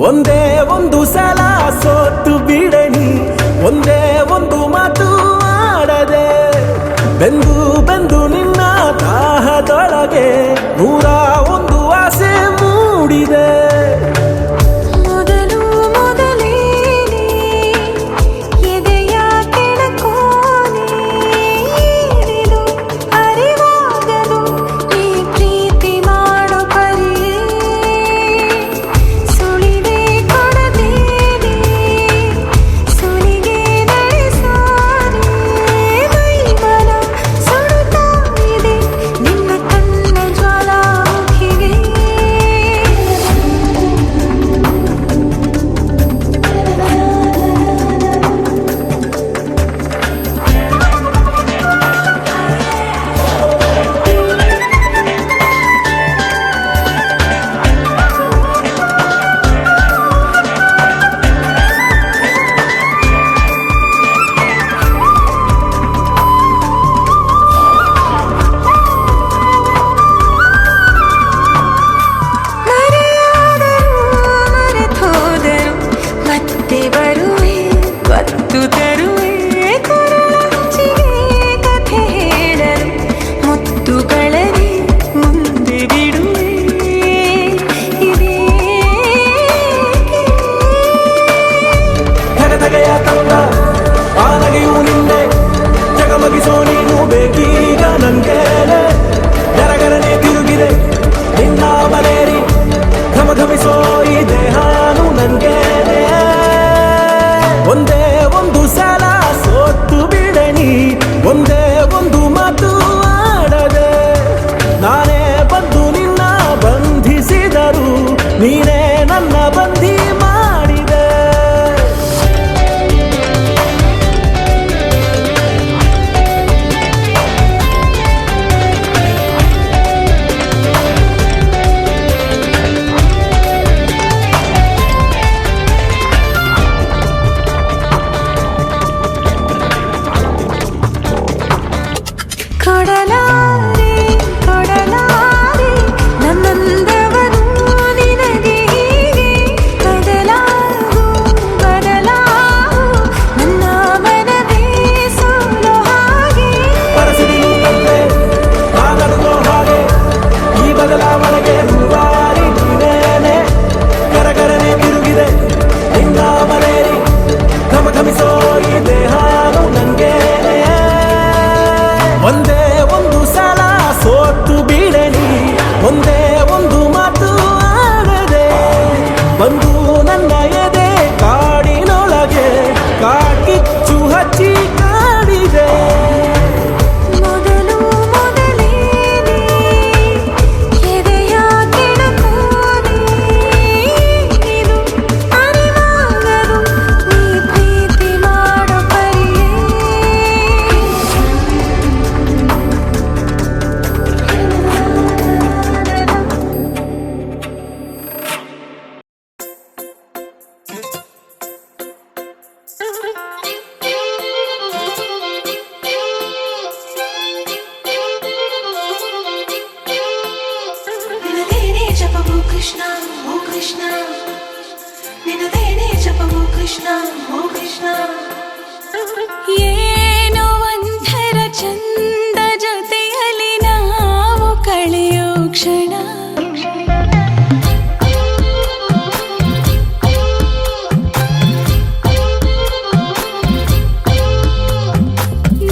ಒಂದೇ ಒಂದು ಸಲ ಸೋತು ಬಿಡನಿ, ಒಂದೇ ಒಂದು ಮಾತು ಆಡದೆ, ಬೆಂದು ಬೆಂದು ನಿನ್ನ ದಾಹದೊಳಗೆ 101 ಆಸೆ ಮೂಡಿದೆ. ನೀನೇ ನನ್ನ ಬಂಧಿ ಮಾಡಿದೆ. ಕೊಡಲಾರೆ ಕೊಡಲಾರೆ ನನ್ನಂದವನು ನಿನಗೆ ಹೀಗೆ ಬದಲಾಗು ಬದಲಾಗು ನನ್ನ ಮನವೇ ಸೋಲೋ ಹಾಗೆ ಪರಿಸ್ಥಿತಿ ತಂದೆ ನಾನಡುಗೋ ಹಾಗೆ ಈ ಬದಲಾವಣೆಗೆ ರೂವಾರಿ ನೀನೇನೆ ಕರಕರನೆ ತಿರುಗಿದೆ ನಿನ್ನ ಮನೇರಿ ಘಮಘಮಿಸೋ ಈ ದೇಹಾನು ನಂಗೇನೆ. ಒಂದೇ ಒಂದು ಸಲ ಸೋತು ಬಿಡಲಿ, ಒಂದೇ ಒಂದು ಮಾತು ಆಡದೆ, ಬಂದು ನನ್ನ ಎದೆ ಕಾಡಿನೊಳಗೆ ಕಾಕಿಚ್ಚು ಹಚ್ಚಿ ಕಾಡಿದೆ. ಮೊದಲು ಮೊದಲೇನೆ ಎದೆಯ ಕೆಣಕೋನೆ, ಇದು ಅರಿವಾಗದು ನೀ ಪ್ರೀತಿ ಮಾಡೋ ಪರಿಯೇ. ನಿನದೇನೇ ಜಪವೋ ಕೃಷ್ಣ ಓ ಕೃಷ್ಣ, ನಿನದೇನೇ ಜಪವೋ ಕೃಷ್ಣ ಓ ಕೃಷ್ಣ. ಏನೋ ಒಂಥರ ಚಂದ ಜೊತೆಯಲ್ಲಿ ನಾವು ಕಳೆಯೋ ಕ್ಷಣ,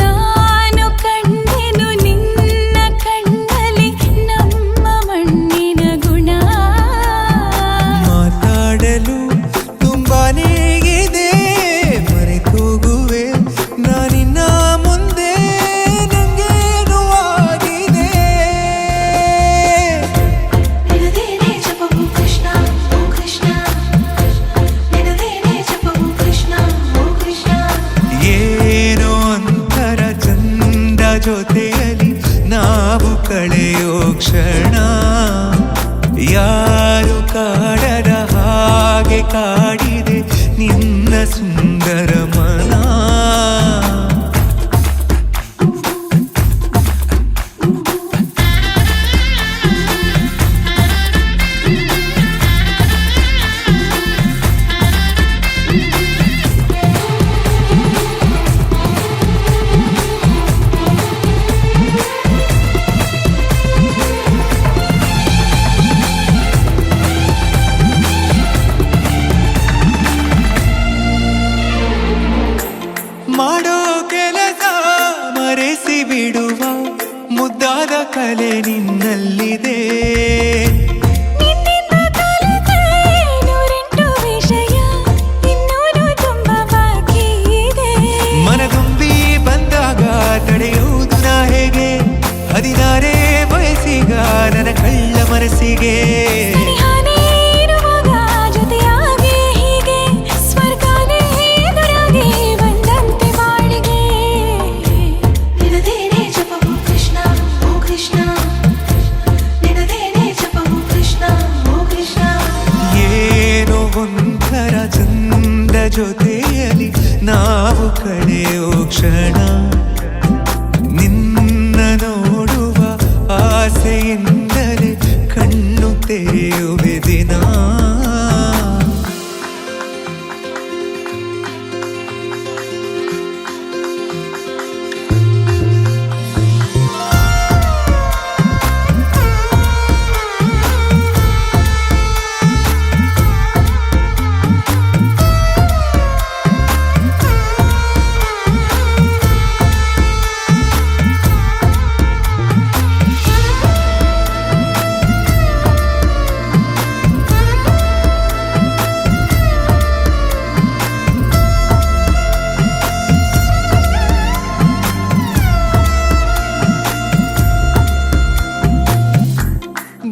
ನಾನು ಕಂಡೆನು ನಿನ್ನ ಕಣ್ಣಲ್ಲಿ ನಮ್ಮ ಮಣ್ಣಿನ ಗುಣ. ಮಾತಾಡಲು ತುಂಬಾನೇ ಇದೆ, ಮರೆತೋಗುವೆ ನಾನಿನ್ನ ಮುಂದೆ, ನಂಗೇನು ಆಗಿದೆ. ನಿನದೇನೇ ಜಪವೋ ಕೃಷ್ಣ ಓ ಕೃಷ್ಣ, ನಿನದೇನೇ ಜಪವೋ ಕೃಷ್ಣ ಓ ಕೃಷ್ಣ. ಏನೋ ಒಂಥರ ಚಂದ ಜೊತೆಯಲ್ಲಿ ನಾವು ಕಳೆಯೋ ಕ್ಷಣ, ಯಾರು ಕಾಡದ ಹಾಗೆ ಕಾಡಿದೆ ನಿನ್ನ ಸುಂದರ ಮನ. ಮಾಡೋ ಕೆಲಸ ಮರೆಸಿ ಬಿಡುವ ಮುದ್ದಾದ ಕಲೆ ನಿನ್ನಲ್ಲಿದೆ. ನಿನ್ನಿಂದ ಕಲಿತೆ ನೂರೆಂಟು ವಿಷಯ, ಇನ್ನೂರು ತುಂಬ ಬಾಕಿ ಇದೆ. ಮನಗುಂಬಿ ಬಂದಾಗ ತಡೆಯುವುದು ನಾ ಹೇಗೆ, 16 ವಯಸ್ಸಿಗ ನನ್ನ ಕಳ್ಳ ಮನಸ್ಸಿಗೆ. ಸನಿಹಾನೇ ಇರುವಾಗ ಜೊತೆಯಾಗಿ ಹೀಗೆ ಸ್ವರ್ಗನೇ ಎದುರಾಗಿ ಬಂದಂತೆ ಬಾಳಿಗೆ. ನಿನದೇನೆ ಜಪವು ಕೃಷ್ಣ ಓ ಕೃಷ್ಣ, ನಿನದೇನೆ ಜಪವು ಕೃಷ್ಣ ಓ ಕೃಷ್ಣ. ಏನೋ ಒಂಥರ ಚಂದ ಜೊತೆಯಲ್ಲಿ ನಾವು ಕಳೆಯೋ ಕ್ಷಣ. ನಿನ್ನ ನೋಡುವ ಆಸೆಯಿಂದಲೇ ಕಣ್ಣು ತೆರೆಯುವೆ ದಿನ.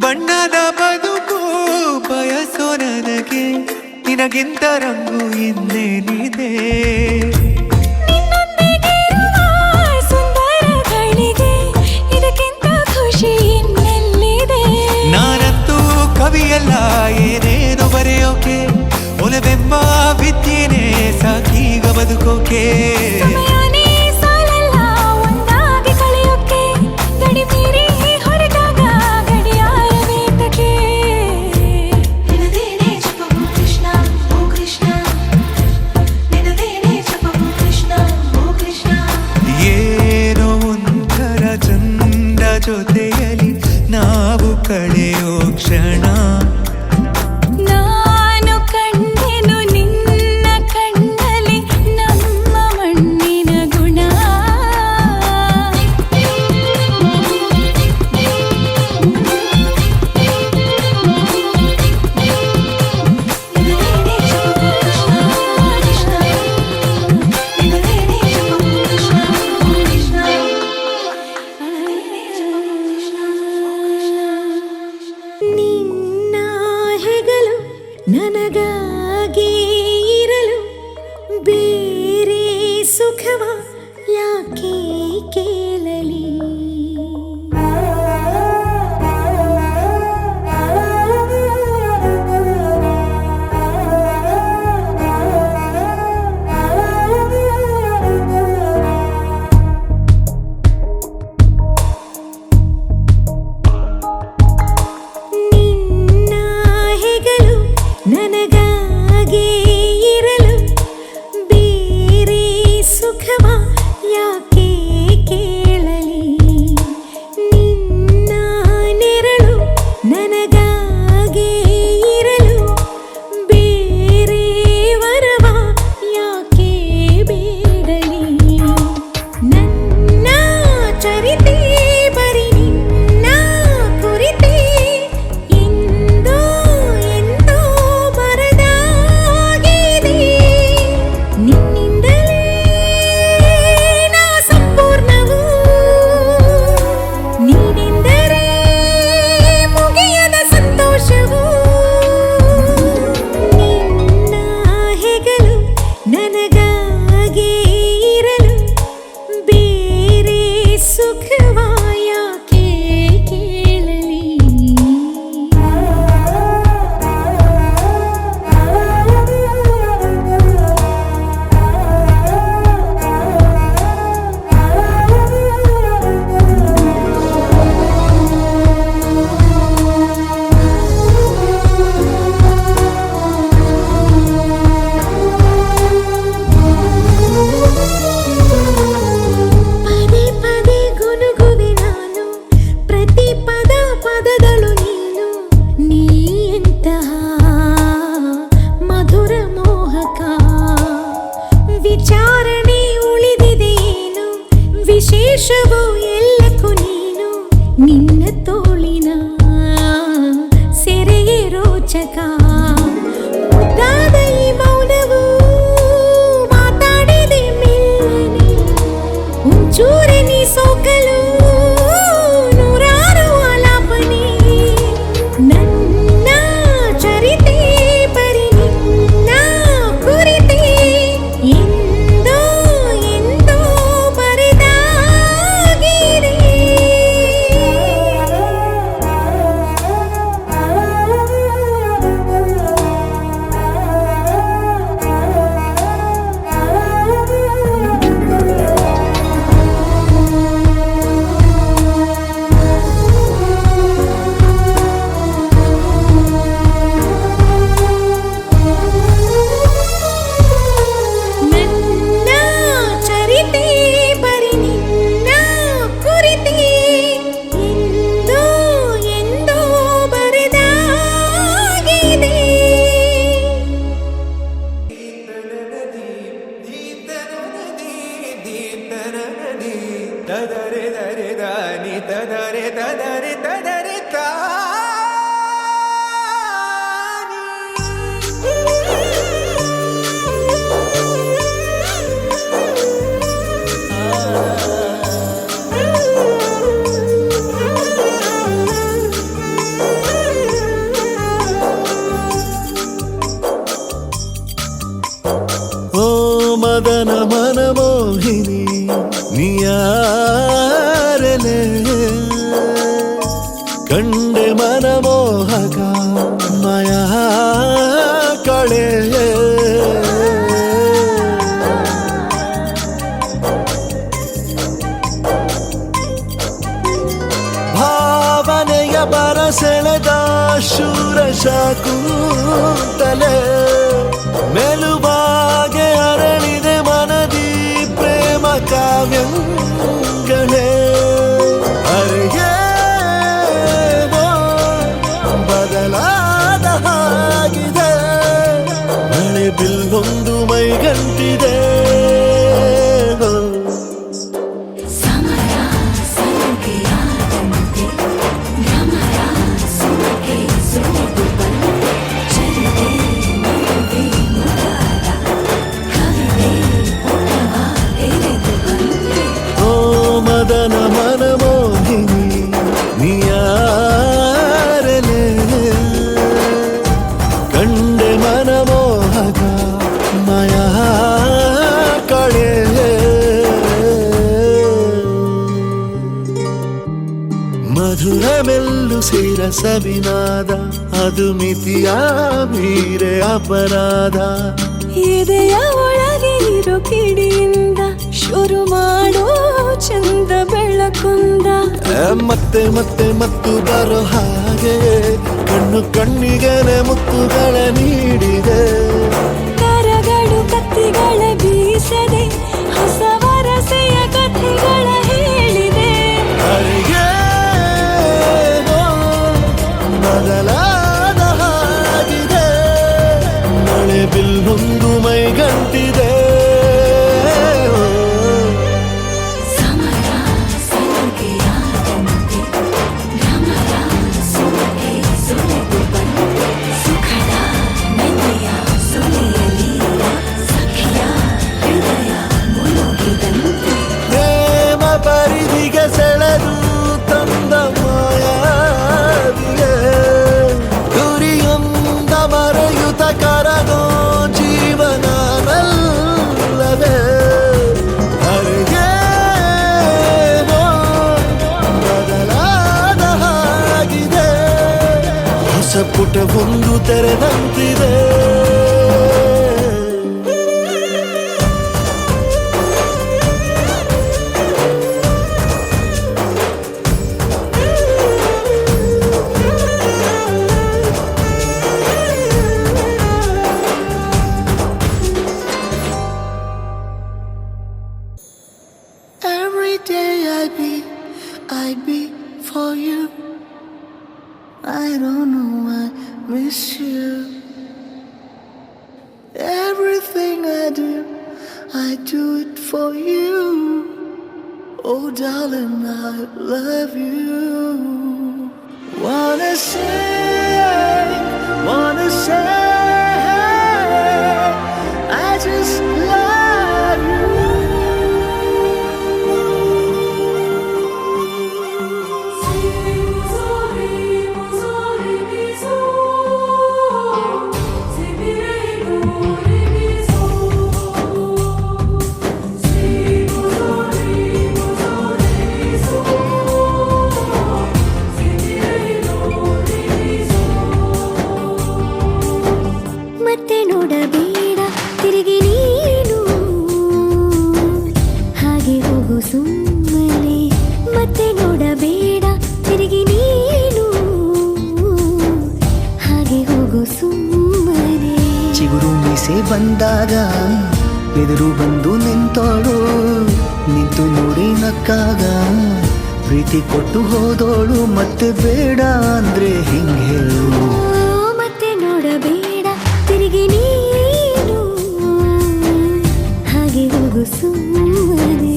ಬಣ್ಣದ ಬದುಕು ಬಯಸೋ ನನಗೆ ನಿನಗಿಂತ ರಂಗು ಇನ್ನೇನಿದೆ. ನಿನ್ನೊಂದಿಗಿರುವ ಸುಂದರಗಳಿಗೆ ಇದಕ್ಕಿಂತ ಖುಷಿ ಇನ್ನೆಲ್ಲಿದೆ. ನಾನಂತೂ ಕವಿಯಲ್ಲ ಏನೇನು ಬರೆಯೋಕೆ, ಒಲವೆಂಬ ವಿದ್ಯೆನೇ ಸಾಕೀಗ ಬದುಕೋಕೆ. ಸಮಯನೇ ಸಾಲಲ್ಲ ಒಂದಾಗಿ ಕಳೆಯೋಕೆ, ಗಡಿ ಮೀರಿ ಹೊರಟಾಗ ಗಡಿಯಾರ ಬೇಕಕ್ಕೆ. ನಿನದೇನೆ ಜಪವು ಕೃಷ್ಣ ಓ ಕೃಷ್ಣ, ನಿನದೇನೆ ಜಪವು ಕೃಷ್ಣ ಓ ಕೃಷ್ಣ. ಏನೋ ಒಂಥರ ಚಂದ ಜೊತೆಯಲ್ಲಿ ನಾವು ಕಳೆಯೋ ಕ್ಷಣ. ನಾನು ಕಂಡೆನು ನಿನ್ನ ಕಣ್ಣಲ್ಲಿ ನಮ್ಮ ಮಣ್ಣಿನ ಗುಣ. ನಿನದೇನೆ ಜಪವು ಕೃಷ್ಣ ಕೃಷ್ಣ, ನಿನದೇನೆ ಜಪವು ಕೃಷ್ಣ ಕೃಷ್ಣ, ನಿನದೇನೆ ಜಪವು ಕೃಷ್ಣ ಕೃಷ್ಣ. ನಿನ್ನ ಹೆಗಲು ನನಗಾಗಿ ಇರಲು ಬೇರೆ ಸುಖವ ಯಾಕೆ ಕೇಳಲಿ. ನಿನ್ನ ಹೆಗಲು ನನಗಾಗಿ ಇರಲು ಬೇರೆ ಸುಖವ ಮದನ ಮನಮೋಹಿನಿ ನೀಯಾರಲೆ ಕಂಡೆ ಮನಮೋಹಕ ಮಾಯಾ ಕಳೆ ಭಾವನೆಯ ಬರಸೆಳೆದ ಶೂರಶ ಕೂತಲೆ ಮೆಲುವಾಗೆ ಅರಳಿದೆ ಮನದಿ ಪ್ರೇಮ ಕಾವ್ಯಗಳೇ ಅರಿಯೇನೋ ಬದಲಾದ ಹಾಗಿದೆ ಮಳೆ ಬಿಲ್ಲೊಂದು ಮೈಗಂಟಿದೆ ಸಮರ ಸಲುಗೆಯಾದಂತೆ ಭ್ರಮರ ಸುಮಗೆ ಸುಳಿದು ಬಂದೆ ಚರಿತೆ ಮಗುವೆ ಮುಖದ ಕವಿತೆ ಪುಟವ ಎಳೆದು ಬಂದೆ ಓ ಮದನ ಮನಮೋಹಿನಿ ನೀಯಾರಲೆ ಕಂಡೆ ಮನಮೋಹಕ ಮಾಯಾ ಕಳೆ ಮಧುರ ಮೆಲ್ಲು ಸೇರ ಸವಿನಾದ ಅದು ಮಿತಿಯ ಮೀರೆ ಅಪರಾಧ ಎದೆಯ ಒಳಗೆ ಇರೋ ಕಿಡಿಯಿಂದ ಶುರು ಮಾಡೋ ಚಂದ ಬೆಳಕುಂದ ಮತ್ತೆ ಮತ್ತೆ ಮತ್ತು ಬರೋ ಹಾಗೆ ಕಣ್ಣು ಕಣ್ಣಿಗೆನೆ ಮುತ್ತುಗಳ ನೀಡಿದೆ ಕರಗಳು ಕತ್ತಿಗಳ ಬೀಸದೆ ಹೊಸ ವರಸೆಯ ಕಥೆಗಳ ಹೇಳಿದೆ ಅರಿಯೇನೋ ಬದಲಾದ ಹಾಗಿದೆ ಮಳೆ ಬಿಲ್ಲೊಂದು ಮೈಗಂಟಿದೆ ಸಮರ ಸಲುಗೆಯಾದಂತೆ ಭ್ರಮರ ಸುಮಗೆ ಸುಳಿದು ಬಂದೆ ಸುಖದ ನೆನೆಯ ಸುಳಿಯಲಿ ಸಖಿಯ ಹೃದಯ ಮುಳುಗಿದಂತೆ ಪ್ರೇಮ ಪರಿಧಿಗೆ ಸೆಳೆದು ತಂದ ಮಾಯಾವಿಗೆ ಗುರಿಯೊಂದ ಮರೆಯುತ ಕರಗೋ ಜೀವನವಲ್ಲವೇ ಅರಿಯೇನೋ ಬದಲಾದ ಹಾಗಿದೆ ಹೊಸ ಪುಟವೊಂದು ತೆರೆದಂತಿದೆ Every day I be for you. I don't know, I miss you. Everything I do it for you. Oh, darling, I love you. Wanna say, I just love you. ಮತ್ತೆ ನೋಡಬೇಡ ತಿರುಗಿ ನೀನು ಹಾಗೆ ಹೋಗು ಸುಮ್ಮನೆ ಮತ್ತೆ ನೋಡಬೇಡ ತಿರುಗಿ ನೀನು ಹಾಗೆ ಹೋಗು ಸುಮ್ಮನೆ ಚಿಗುರು ಮೀಸೆ ಬಂದಾಗ ಎದುರು ಬಂದು ನಿಂತೋಳು ನಿಂತು ನೋಡಿ ನಕ್ಕಾಗ ಪ್ರೀತಿ ಕೊಟ್ಟು ಹೋದೋಳು ಮತ್ತೆ ಬೇಡ ಅಂದ್ರೆ ಹಿಂಗೆ ಹೇಳು ಮತ್ತೆ ನೋಡಬೇಡ ತಿರುಗಿ ನೀನು ಹಾಗೆ ಹೋಗು ಸುಮ್ಮನೆ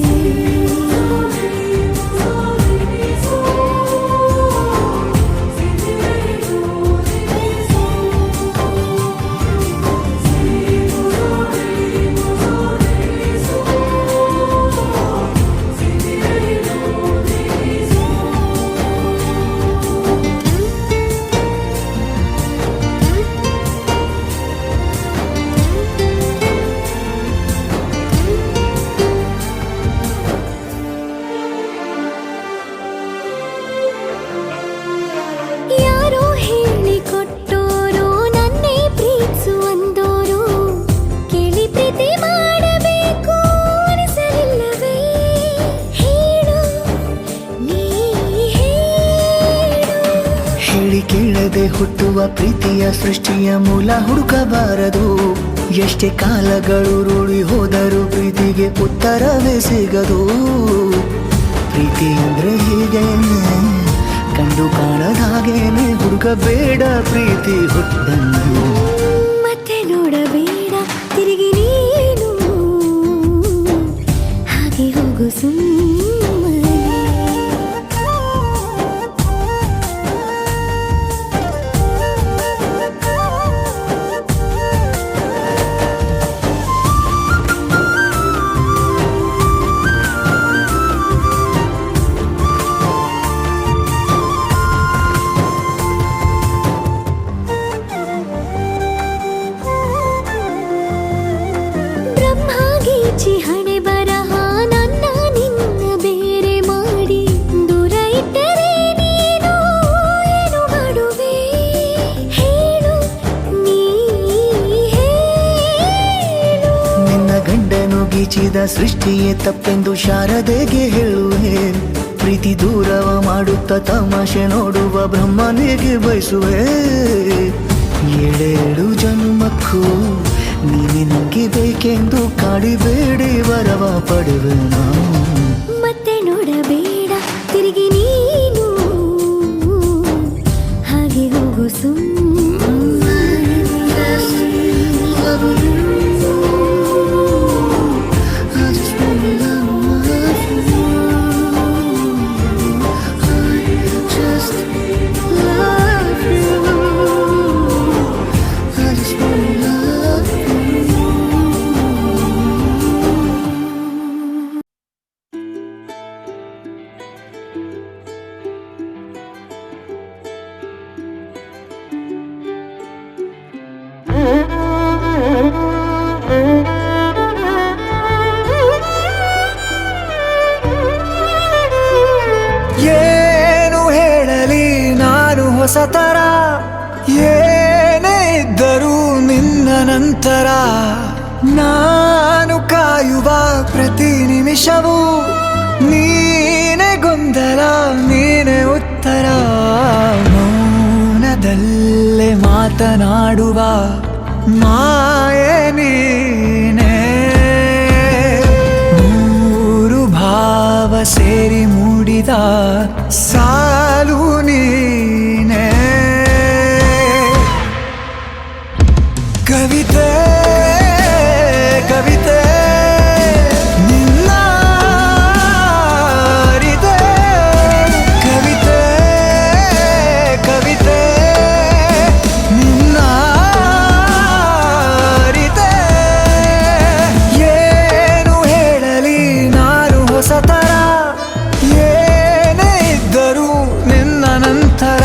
ಹುಟ್ಟುವ ಪ್ರೀತಿಯ ಸೃಷ್ಟಿಯ ಮೂಲ ಹುಡುಕಬಾರದು. ಎಷ್ಟೇ ಕಾಲಗಳು ರೂಢಿ ಹೋದರೂ ಪ್ರೀತಿಗೆ ಉತ್ತರವೇ ಸಿಗದು. ಪ್ರೀತಿ ಅಂದ್ರೆ ಹೀಗೇನೆ, ಕಂಡು ಕಾಣದ ಹಾಗೇನೆ, ಹುಡುಕಬೇಡ ಪ್ರೀತಿ ಹುಟ್ಟನ್ನು. ಮತ್ತೆ ನೋಡಬೇಡ ತಿರುಗಿ ನೀನು, ಹಾಗೆ ಹೋಗು ಸುಮ್ಮನೆ. ಬ್ರಹ್ಮಗೀಚಿ ಹಣೆ ಬರಹ ನನ್ನ ನಿನ್ನ ಬೇರೆ ಮಾಡಿ ದೂರ ಇಟ್ಟರೆ ನೀನು ಏನು ಮಾಡುವೆ ಹೇಳು, ನೀ ಹೇಳು. ನಿನ್ನ ಗಂಡನು ಗೀಚಿದ ಸೃಷ್ಟಿಯೇ ತಪ್ಪೆಂದು ಶಾರದೆಗೆ ಹೇಳುವೆ. ಪ್ರೀತಿ ದೂರವ ಮಾಡುತ್ತ ತಮಾಷೆ ನೋಡುವ ಬ್ರಹ್ಮನಿಗೆ ಬಯಸುವೆ. ಏಳೇಳು ಜನ್ಮಕ್ಕೂ ನೀನೆ ನಂಗೆ ಬೇಕೆಂದು ಕಾಡಿಬೇಡಿ ವರವ ಪಡುವೆ ನಾವು. ಮತ್ತೆ ನೋಡಬೇಡ ತಿರುಗಿ ನೀನು, ಹಾಗೆ ಹೋಗು ಸುಮ್ಮನೆ. I just wanna love you. I just love you. I just wanna love you. ಏನು ಹೇಳಲಿ ನಾನು ಹೊಸತರ, ಏನೇ ಇದ್ದರೂ ನಿನ್ನ ನಂತರ. ನಾನು ಕಾಯುವ ಪ್ರತಿ ನಿಮಿಷವೂ ನೀನೆ ಗೊಂದಲ, ನೀನೆ ಉತ್ತರ. ಮೌನದಲ್ಲೇ ಮಾತನಾಡುವ ಮಾಯೆ ನೀನೆ. ಮೂರು ಭಾವ ಸೇರಿ ಮೂಡಿದ ಸಾಲು ನೀನೆ. ಕವಿತೆ ಕವಿತೆ ನಿನ್ನ ಅರಿತೆ. ಕವಿತೆ ಕವಿತೆ ನಿನ್ನ ಅರಿತೆ. ಏನು ಹೇಳಲಿ ನಾನು ಹೊಸತರ, ಏನೇ ಇದ್ದರೂ ನಿನ್ನ ನಂತರ.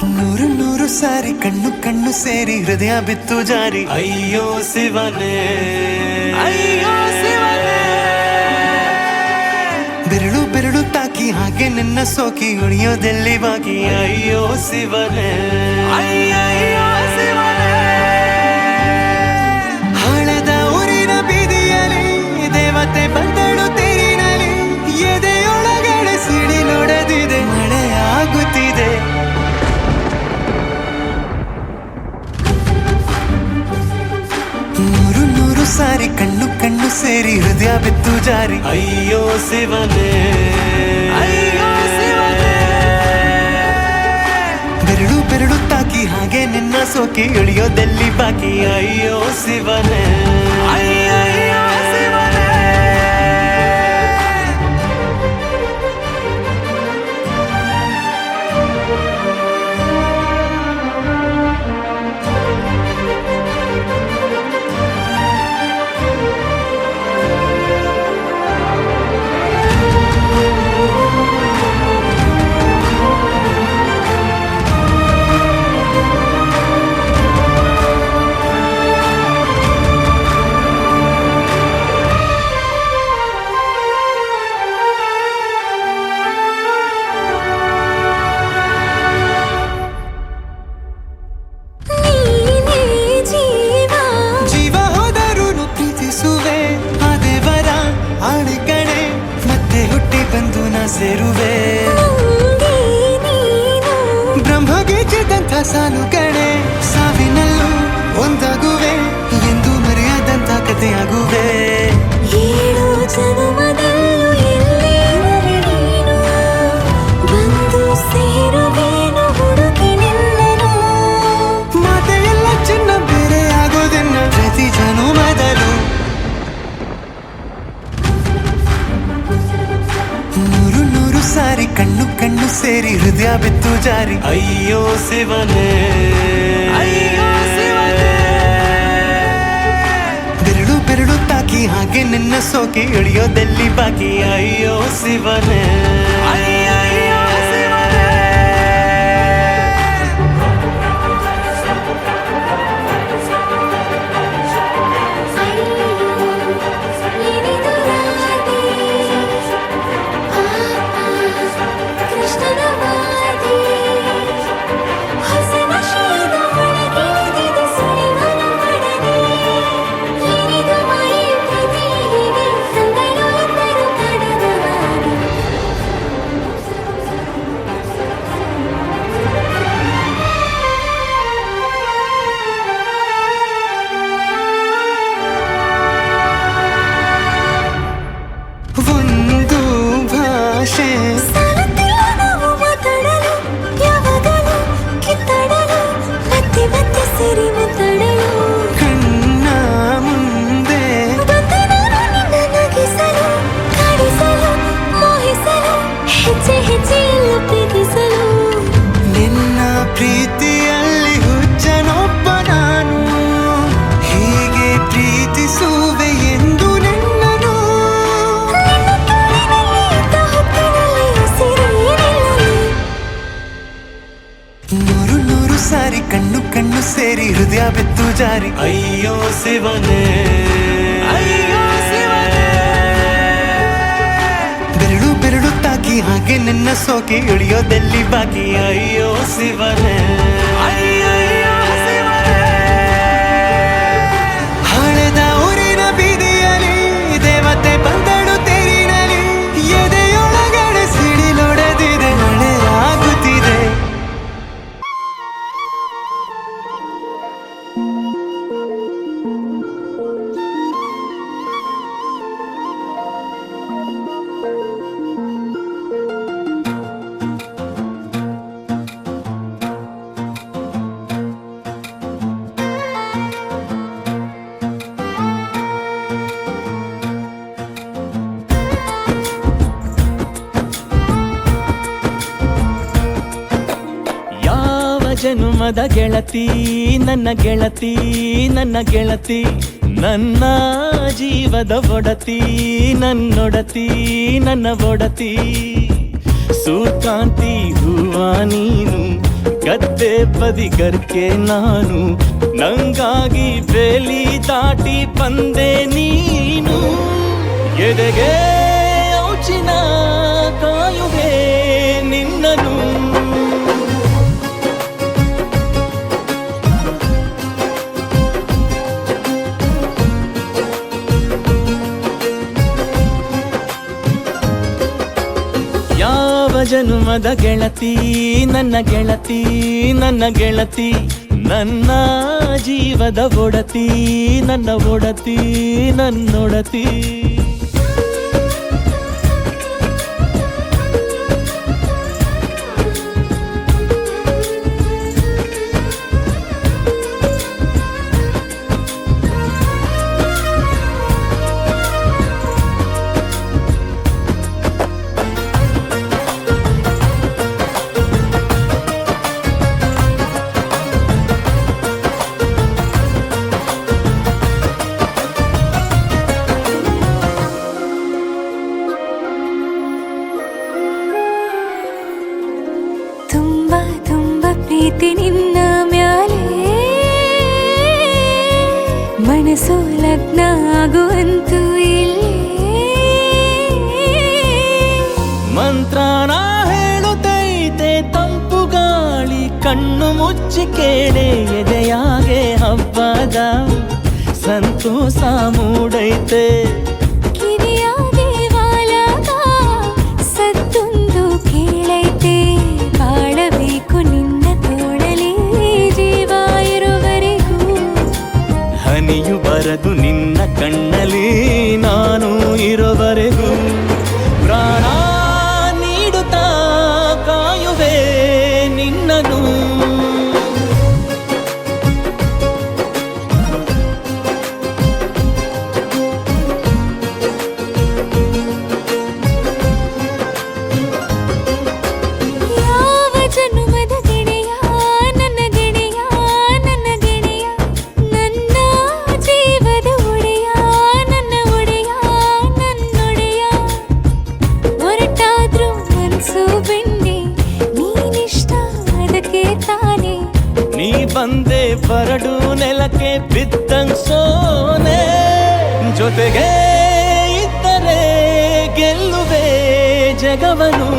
ನೂರು ನೂರು ಸಾರಿ ಕಣ್ಣು ಕಣ್ಣು ಸೇರಿ ಹೃದಯ ಬಿತ್ತು ಜಾರಿ ಅಯ್ಯೋ ಶಿವನೇ ಅಯ್ಯೋ ಶಿವನೇ ಬೆರಳು ಬೆರಳು ತಾಕಿ ಹಾಗೆ ನಿನ್ನ ಸೋಕಿ ಉಳಿಯೋದೆಲ್ಲಿ ಬಾಕಿ ಅಯ್ಯೋ ಶಿವನೇ ಅಯ್ಯಯ್ಯೋ ಶಿವನೇ ಹಳದ ಊರಿನ ಬೀದಿಯಲ್ಲಿ ದೇವತೆ ಬಂದಳು ತೇರಿನಲ್ಲಿ ಎದೆಯೊಳಗಡೆ ಸಿಡಿ ನೋಡದಿದೆ ಮಳೆ ಆಗುತ್ತಿದೆ ನೂರು ನೂರು ಸಾರಿ ಕಣ್ಣು ಕಣ್ಣು ಸೇರಿ ಹೃದಯ ಬಿತ್ತು ಜಾರಿ ಅಯ್ಯೋ ಶಿವನೇ ಅಯ್ಯೋ ಶಿವನೇ ಬೆರಳು ಬೆರಳು ತಾಕಿ ಹಾಗೆ ನಿನ್ನ ಸೋಕಿ ಇಳಿಯೋದೆಲ್ಲಿ ಬಾಕಿ ಅಯ್ಯೋ ಶಿವನೇ ಅಯ್ಯಯ್ಯೋ ಶಿವನೇ ನೀನೇ ಜೀವ ಜೀವ ಹೋದರೂ ಪ್ರೀತಿಸುವೆ ಆ ದೇವರ ಆಣೆ ಕಣೆ ಮತ್ತೆ ಹುಟ್ಟಿ ಬಂದು ನಾ ಸೇರುವೆ ನಂಗೆ ನೀನು ಬ್ರಹ್ಮಗೀಚಿದಂಥ ಸಾಲು ಕಣೆ ಸಾವಿನಲ್ಲೂ ಒಂದಾಗುವೆ ಎಂದು ಮರೆಯದಂಥ ಕಥೆಯಾಗುವೆ ಏಳು ಜನುಮದಲ್ಲೂ ಎಲ್ಲೇ ನೀನು ಬಂದು ಸೇರುವೇನು ಹುಡುಕಿ ನಿನ್ನನು ಮಾತೆಯೆಲ್ಲ ಚಿನ್ನ ಬೇರೆ ಆಗೋದನ್ನ ಪ್ರತಿ ಜನುಮದಲು ನೂರು ನೂರು ಸಾರಿ ಕಣ್ಣು ಕಣ್ಣು ಸೇರಿ ಹೃದಯ ಬಿತ್ತು ಜಾರಿ ಅಯ್ಯೋ ಶಿವನೇ ಅಯ್ಯೋ ಶಿವನೇ ಬೆರಳು ಬೆರಳು ತಾಕಿ ಹಾಗೆ ನಿನ್ನ ಸೋಕಿ ಇಳಿಯೋದೆಲ್ಲಿ ಬಾಕಿ ಅಯ್ಯೋ ಶಿವನೇ ಅಯ್ಯಯ್ಯೋ ಶಿವನೇ ಏನಿದು ರಾಧೆ ಕೃಷ್ಣನ ವಾದಿ ಹೊಸ ನಶೆಯದ ಒಳಗಿಳಿದಿದೆ ಸುಳಿವನ ಪಡನೆ ಏನಿದು ಮಾಯೆ ಪ್ರತಿಯಿದೆ ಸಂಗಳು ಎಂದರು ಕಡದ ವಾದಿ ಒಂದು ಭಾಷೆ ಸಾಲುತ್ತಿಲ್ಲ ನಾವು ಮಾತಾಡಲು ಯಾವಾಗಲೂ ಕಿತ್ತಾಡಲು ಮತ್ತೆ ಮತ್ತೆ ಸೇರಿ ಮಾತಾಡಲು ಕಣ್ಣ ಮುಂದೆ ಬಂದೆ ನಾನು ನಿನ್ನ ನಗಿಸಲು ಕಾಡಿಸಲು ಮೋಹಿಸಲು ಹೆಜ್ಜೆ ಹೆಜ್ಜೆಯಲ್ಲೂ ಪ್ರೀತಿಸಲು ನಿನ್ನ ಪ್ರೀತಿಯಲ್ಲಿ ಹುಚ್ಚನೊಬ್ಬ ನಾನು ಹೀಗೆ ಪ್ರೀತಿಸುವೆ ಎಂದು ನಿನ್ನನು ನಿನ್ನ ತೋಳಿನಲ್ಲಿ ಇದ್ದ ಹೊತ್ತಿನಲ್ಲಿ ಉಸಿರೇ ನಿಲ್ಲಲು ನೂರು ನೂರು ಸಾರಿ ಕಣ್ಣು ಕಣ್ಣು ಸೇರಿ ಹೃದಯ ಬಿತ್ತು ಜಾರಿ ಅಯ್ಯೋ ಶಿವನೇ ಅಯ್ಯೋ ಶಿವನೇ ಬೆರಳು ಬೆರಳು ತಾಕಿ ಹಾಗೆ ನಿನ್ನ ಸೋಕಿ ಇಳಿಯೋದೆಲ್ಲಿ ಬಾಕಿ ಅಯ್ಯೋ ಶಿವನೇ ಅಯ್ಯಯ್ಯೋ ಶಿವನೇ ಹಳೆದ ಊರಿನ ಬೀದಿಯಲ್ಲಿ ದೇವತೆ ಬಂದಳು ತೇರಿನಲ್ಲಿ ಎದೆಯೊಳಗಡೆ ಸಿಡಿಲೊಡೆದಿದೆ ಮಳೆ ಆಗುತ್ತಿದೆ ಜನುಮದ ಗೆಳತಿ ನನ್ನ ಗೆಳತಿ ನನ್ನ ಗೆಳತಿ ನನ್ನ ಜೀವದ ಒಡತಿ ನನ್ನೊಡತಿ ನನ್ನ ಒಡತಿ ಸೂರ್ಕಾಂತಿ ಹೂವ ನೀನು ಗದ್ದೆ ಬದಿಗರ್ಕೆ ನಾನು ನಂಗಾಗಿ ಬೇಲಿ ದಾಟಿ ಬಂದೆ ನೀನು ಎದೆಗೆ ಔಚಿನ ಕಾಯುವೆ ನಿನ್ನನು ಯಾವ ಜನುಮದ ಗೆಳತಿ ನನ್ನ ಗೆಳತಿ ನನ್ನ ಗೆಳತಿ ನನ್ನ ಜೀವದ ಒಡತಿ ನನ್ನ ಒಡತಿ ನನ್ನೊಡತಿ ತುಂಬ ತುಂಬ ಪ್ರೀತಿ ನಿನ್ನ ಮ್ಯಾಲೆ ಮನಸ್ಸು ಲಗ್ನ ಆಗುವಂತೂ ಇಲ್ಲೇ ಮಂತ್ರನ ಹೇಳುತ್ತೈತೆ ತಂಪು ಗಾಳಿ ಕಣ್ಣು ಮುಚ್ಚಿ ಕೇಳೆ ಎದೆಯಾಗೆ ಹಬ್ಬದ ಸಂತೋಷ ಮೂಡೈತೆ ಕಿರಿಯ ದೇವಾಲಯ ಸತ್ತೊಂದು ಕೇಳೈತೆ ಬಾಳಬೇಕು ನಿನ್ನ ತೋಳಲಿ ಜೀವ ಇರುವರೆಗೂ ಹನಿಯು ಬರದು ನಿನ್ನ ಕಣ್ಣಲ್ಲಿ ನಾನು ಇರುವರೆಗೂ ಪ್ರಾಣ ನೀಡುತ್ತಾ ಕಾಯುವೆ ನಿನ್ನನು ಯಾವ ಜನುಮದ ಗೆಳೆಯ ನನ್ನ ಗೆಳೆಯ ನನ್ನ ಗೆಳೆಯ ನನ್ನ ಜೀವದ ಒಡೆಯ ನನ್ನ ಒಡೆಯ ನನ್ನೊಡೆಯ ಹೊರಟಾದ್ರೂ ಮನ್ಸು ಬೆಂಡೆ ನೀನಿಷ್ಟ ಅದಕ್ಕೆ ತಾನೇ ನೀ ಬಂದೆ ಬರಡು ನೆಲಕ್ಕೆ ಬಿದ್ದಂಗ್ ಸೋನೆ ಜೊತೆಗೆ ಇದ್ದರೆ ಗೆಲ್ಲುವೆ ಜಗವನು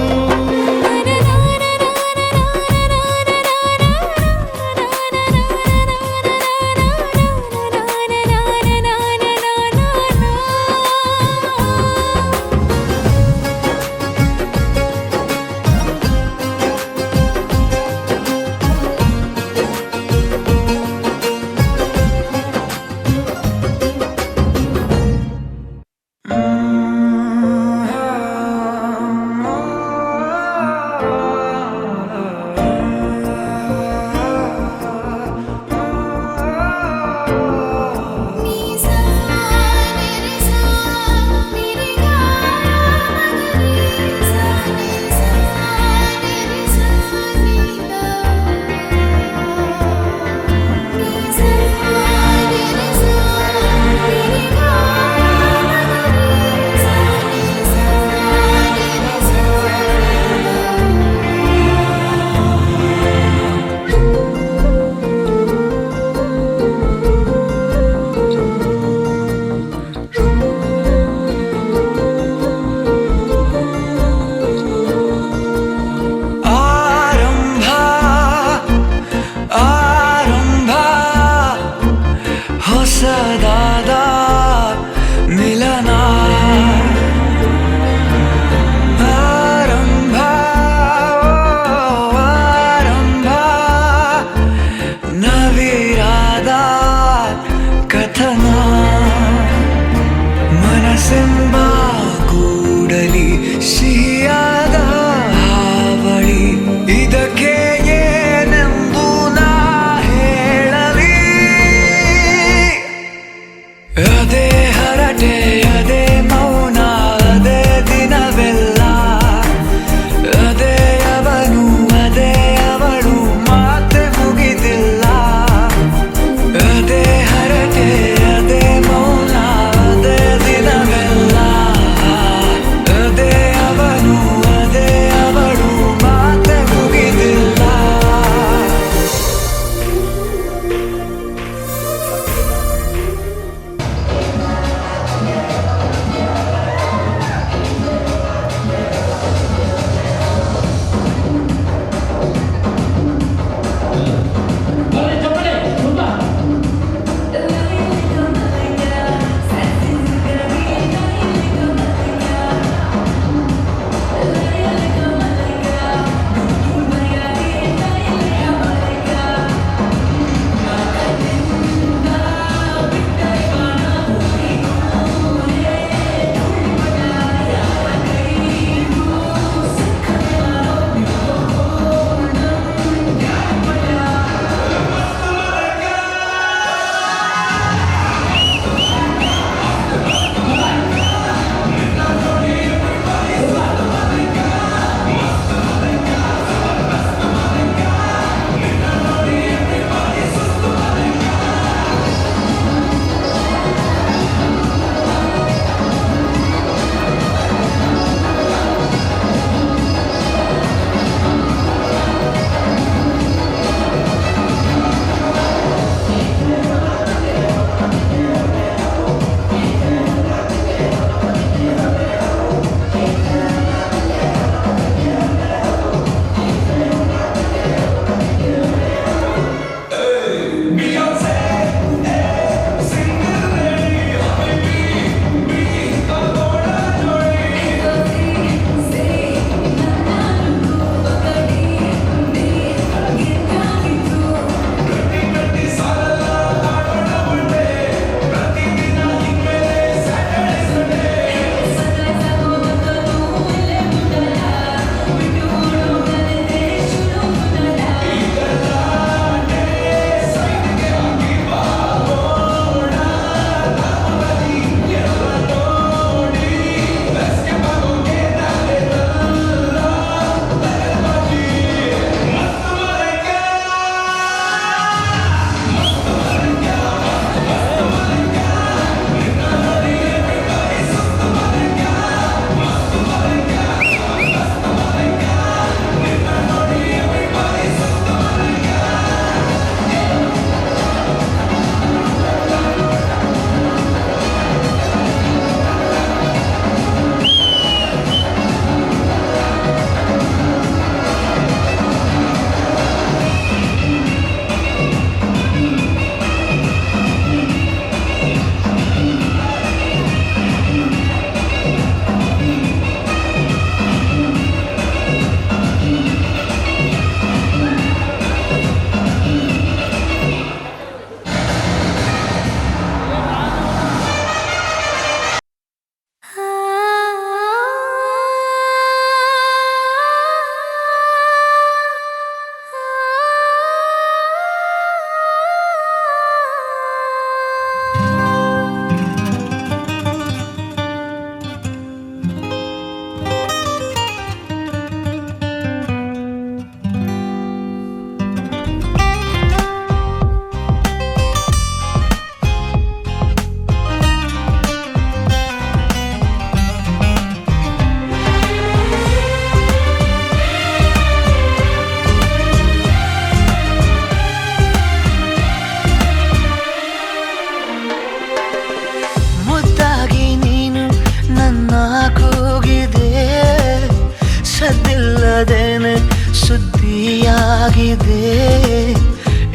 ಮಿಂಚುತ್ತಾಗಿದೆ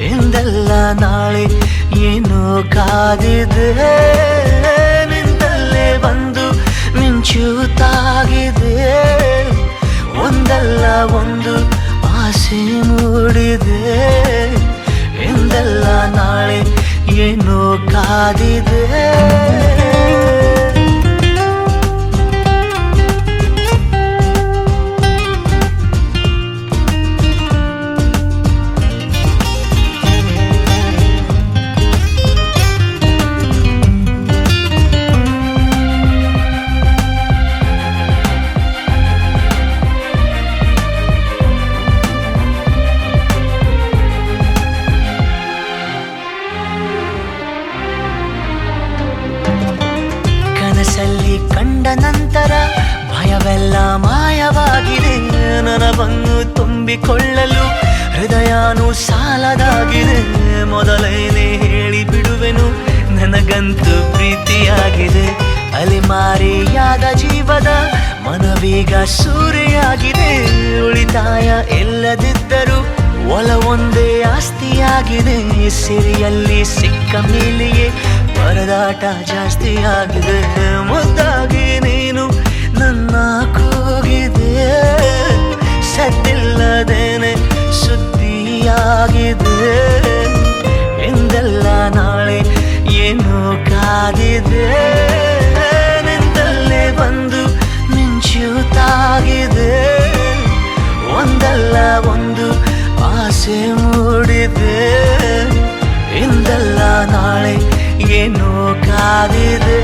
ಎಂದಲ್ಲ ನಾಳೆ ಏನೋ ಕಾದಿದೆ ನಿಂದಲ್ಲೇ ಬಂದು ಮಿಂಚುತ್ತಾಗಿದೆ ಒಂದಲ್ಲ ಒಂದು ಆಸೆ ಮೂಡಿದೆ ಎಂದಲ್ಲ ನಾಳೆ ಏನೋ ಕಾದಿದೆ ಕನಸಲ್ಲಿ ಕಂಡ ನಂತರ ಭಯವೆಲ್ಲ ಮಾಯವಾಗಿದೆ ನನವನ್ನು ತುಂಬಿಕೊಳ್ಳಲು ಹೃದಯನೂ ಸಾಲದಾಗಿದೆ ಮೊದಲೇನೆ ಹೇಳಿ ಬಿಡುವೆನು ನನಗಂತೂ ಪ್ರೀತಿಯಾಗಿದೆ ಅಲೆಮಾರಿಯಾದ ಜೀವದ ಮನವೀಗ ಸೂರೆಯಾಗಿದೆ ಉಳಿತಾಯ ಎಲ್ಲದಿದ್ದರೂ ಒಲವೊಂದೇ ಆಸ್ತಿಯಾಗಿದೆ ಸಿರಿಯಲ್ಲಿ ಸಿಕ್ಕ ಮೇಲೆಯೇ ಪರದಾಟ ಜಾಸ್ತಿಯಾಗಿದೆ ಮುದ್ದಾಗಿ ನೀನು ನನ್ನ ಕೂಗಿದೆ ಸದ್ದಿಲ್ಲದೇನೆ ಸುದ್ದಿಯಾಗಿದೆ ಎಂದೆಲ್ಲ ನಾಳೆ ಏನೋ ಕಾದಿದೆ ನಿಂದಲ್ಲೇ ಬಂದು ಮಿಂಚುತ್ತಾಗಿದೆ ಒಂದಲ್ಲ ಒಂದು ಆಸೆ ಮೂಡಿದೆ ಎಂದಲ್ಲ ನಾಳೆ ಏನೋ ಕಾದಿದೆ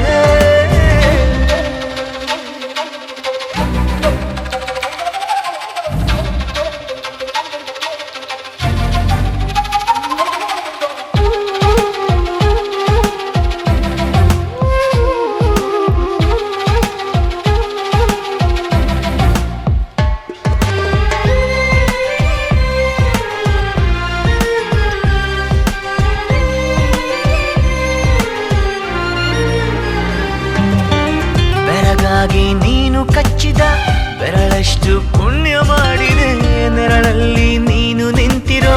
ನೀನು ಕಚ್ಚಿದ ಬೆರಳಷ್ಟು ಪುಣ್ಯ ಮಾಡಿದೆ ನೆರಳಲ್ಲಿ ನೀನು ನಿಂತಿರೋ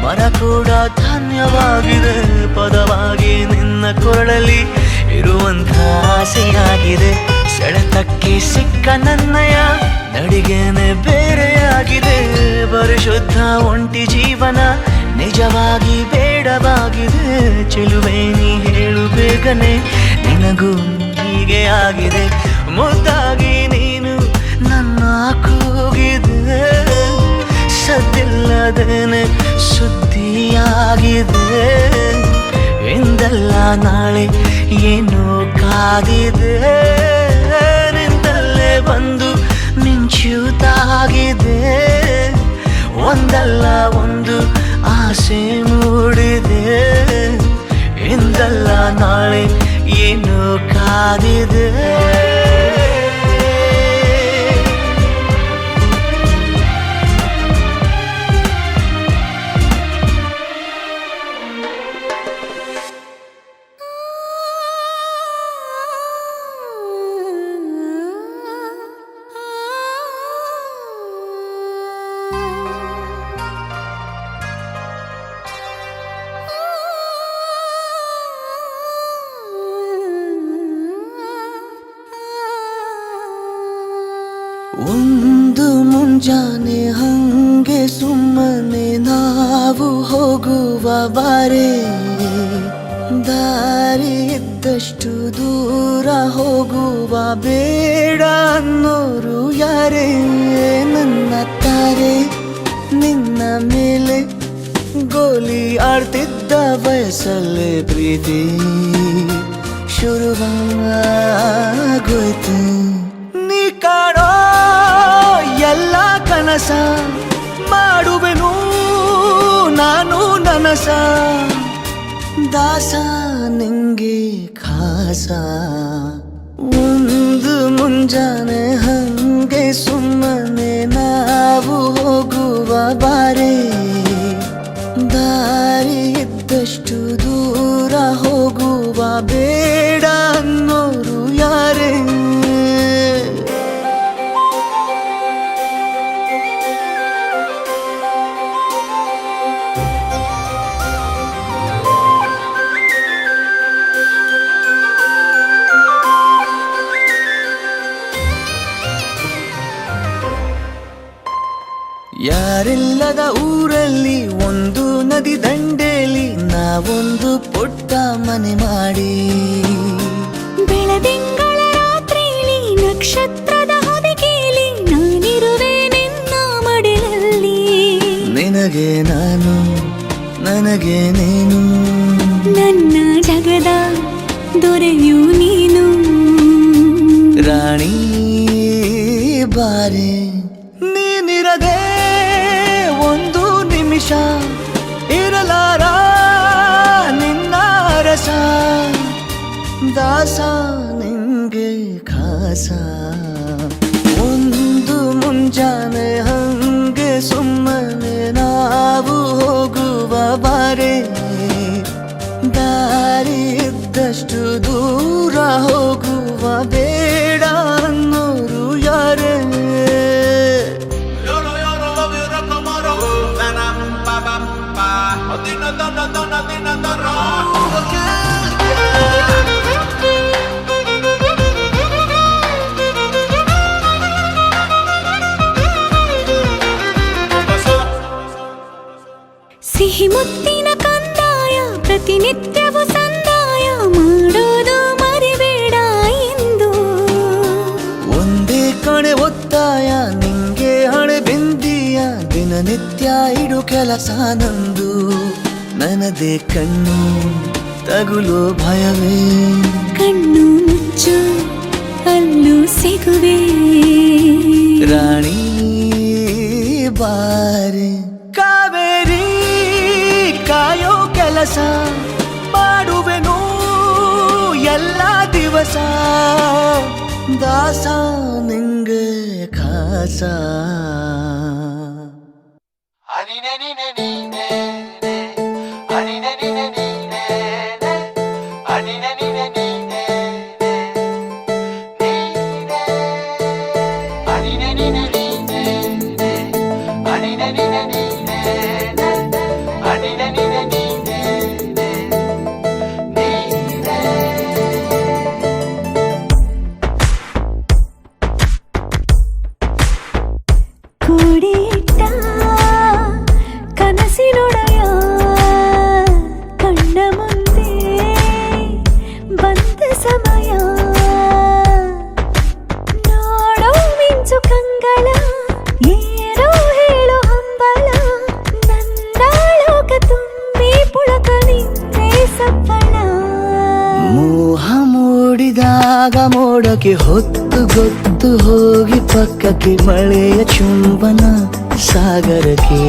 ಮರ ಕೂಡ ಧನ್ಯವಾಗಿದೆ ಪದವಾಗಿ ನಿನ್ನ ಕೊರಳಲ್ಲಿ ಇರುವಂಥ ಆಸೆಯಾಗಿದೆ ಸೆಳೆತಕ್ಕೆ ಸಿಕ್ಕ ನನ್ನಯ ನಡಿಗೆನೆ ಬೇರೆಯಾಗಿದೆ ಪರಿಶುದ್ಧ ಒಂಟಿ ಜೀವನ ನಿಜವಾಗಿ ಬೇಡವಾಗಿದೆ ಚೆಲುವೆ ನೀ ಹೇಳು ಬೇಗನೆ ನಿನಗೂ ಹೀಗೆ ಆಗಿದೆ ಮುದ್ದಾಗಿ ನೀನು ನನ್ನ ಕೂಗಿದೆ ಸದ್ದಿಲ್ಲದೇನೆ ಸುದ್ದಿಯಾಗಿದೆ ಎಂದಲ್ಲ ನಾಳೆ ಏನೋ ಕಾದಿದೆ ನಿಂದಲ್ಲೇ ಬಂದು ಮಿಂಚುತ್ತಾಗಿದೆ ಒಂದಲ್ಲ ಒಂದು ಆಸೆ ಮೂಡಿದೆ ಎಂದಲ್ಲ ನಾಳೆ ಏನೋ ಕಾದಿದೆ ಒಂದು ಮುಂಜಾನೆ ಹಂಗೆ ಸುಮ್ಮನೆ ನಾವು ಹೋಗುವ ಬಾರೆ ದಾರಿ ಇದ್ದಷ್ಟು ದೂರ ಹೋಗುವ ಬೇಡ ಅನ್ನೋರು ಯಾರೇ ನನ್ನ ತಾರೆ ನಿನ್ನ ಮೇಲೆ ಗೋಲಿ ಆಡ್ತಿದ್ದ ವಯಸ್ಸಲ್ಲೇ ಪ್ರೀತಿ ಶುರುವಾಗೋಯ್ತು ನೀ ಕಾಣೋ ಎಲ್ಲ ಕನಸ ಮಾಡುವೆನು ನಾನು ನನಸ ದಾಸ ನಿಂಗೆ ಖಾಸ ಒಂದು ಮುಂಜಾನೆ ಹಂಗೆ ಸುಮ್ಮನೆ ನಾವು ಹೋಗುವ ಬಾರೆ ದಾರಿ ಇದ್ದಷ್ಟು ದೂರ ಹೋಗುವ ಬೇಡ ಅನ್ನೋರು ಯಾರೇ ದೂರದ ಊರಲ್ಲಿ ಒಂದು ನದಿ ದಂಡೆಯಲ್ಲಿ ನಾವೊಂದು ಪುಟ್ಟ ಮನೆ ಮಾಡಿ ಬೆಳದಿಂಗಳ ರಾತ್ರಿಲಿ ನಕ್ಷತ್ರದ ಹೊದಿಕೆಯಲ್ಲಿ ನಾನಿರುವೆ ನಿನ್ನ ಮಡಿಲಲ್ಲಿ. ನಿನಗೆ ನಾನು ನನಗೆ ನೀನು ನನ್ನ ಜಗದ ದೊರೆಯು ನೀನು. ರಾಣಿ ಬಾರೆ ನೀನಿರದೆ ಒಂದು ನಿಮಿಷ ಇರಲಾರ ನಿನ್ನ ರಸ ದಾಸ ನಿಂಗೆ ಖಾಸ. ಒಂದು ಮುಂಜಾನೆ ಹಂಗೆ ಸುಮ್ಮನೆ ನಾವು ಹೋಗುವ ಬಾರೆ ದಾರಿ ಇದ್ದಷ್ಟು ದೂರ ಹೋಗುವ ಬೇಡ ಅನ್ನೋರು ಯಾರೇ. ಸಿಹಿ ಮುತ್ತಿನ ಕಂದಾಯ ಪ್ರತಿನಿತ್ಯವೂ ಸಂದಾಯ ಮಾಡೋದು ಮರಿಬೇಡ ಎಂದು. ಒಂದೇ ಕಣೆ ಒತ್ತಾಯ ನಿಂಗೆ ಹಣೆ ಬಿಂದಿಯ ದಿನನಿತ್ಯ ಇಡು ಕೆಲಸ ನಂದು. ನನ್ನದೇ ಕಣ್ಣು ತಗುಲೋ ಭಯವೇ ಕಣ್ಣು ಮುಚ್ಚು ಅಲ್ಲೂ ಸಿಗುವೆ. ರಾಣಿ ಬಾರೆ ಕಾವೇರಿ ಕಾಯೋ ಕೆಲಸ ಮಾಡುವೆನು ಎಲ್ಲ ದಿವಸ ದಾಸ ನಿಂಗೆ ಖಾಸ. ಕೂಡಿಟ್ಟ ಕನಸಿನೊಡೆಯ ಕಣ್ಣ ಮುಂದೆ ಬಂದ ಸಮಯ ನೋಡೋ ಮಿಂಚು ಕಂಗಳ ಏನೋ ಹೇಳೋ ಹಂಬಲ ನನ್ನ ಲೋಕ ತುಂಬಿ ಪುಳಕ ನಿಂತೆ ಸಫಲ. ಮೋಹ ಮೂಡಿದಾಗ ಮೋಡಕ್ಕೆ ಹೊತ್ತು ಗೊತ್ತು ಹೋಗಿ ಪಕ್ಕಕ್ಕೆ ಮಳೆಯ ಚುಂಬನ ಸಾಗರಕ್ಕೆ.